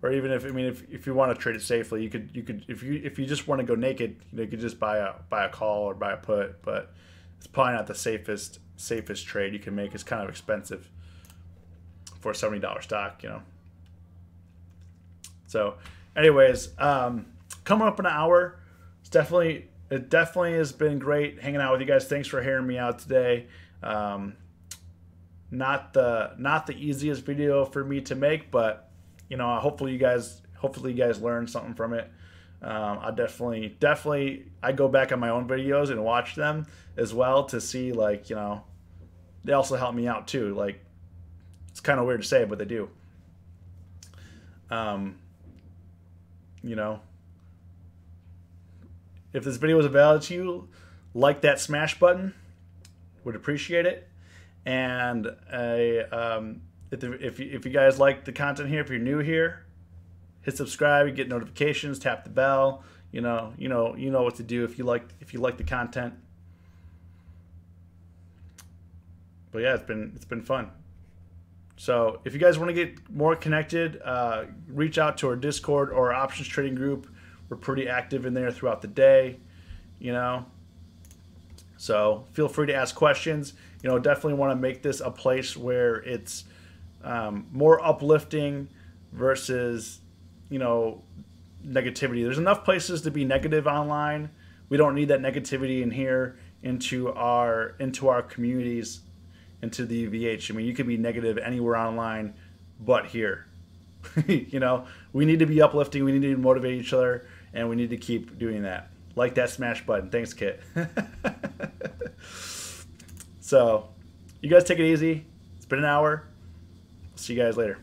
Or even if you want to trade it safely, you could if you just want to go naked, you could just buy a call or buy a put. But it's probably not the safest trade you can make. It's kind of expensive for a $70 stock, So, anyways, coming up in an hour. It definitely has been great hanging out with you guys. Thanks for hearing me out today. Not the easiest video for me to make, but hopefully you guys learned something from it. I definitely I go back on my own videos and watch them as well to see, like, they also help me out too. Like, it's kind of weird to say, but they do. If this video was of value to you, like that smash button, would appreciate it. And if you guys like the content here, if you're new here, hit subscribe, you get notifications, tap the bell. You know what to do if you like the content. But yeah, it's been fun. So if you guys want to get more connected, reach out to our Discord or our options trading group. We're pretty active in there throughout the day, So feel free to ask questions. Definitely want to make this a place where it's more uplifting versus, negativity. There's enough places to be negative online. We don't need that negativity in here into our communities, into the UVH. You could be negative anywhere online but here. We need to be uplifting. We need to motivate each other, and we need to keep doing that. Like that smash button. Thanks, Kit. So, you guys take it easy. It's been an hour. See you guys later.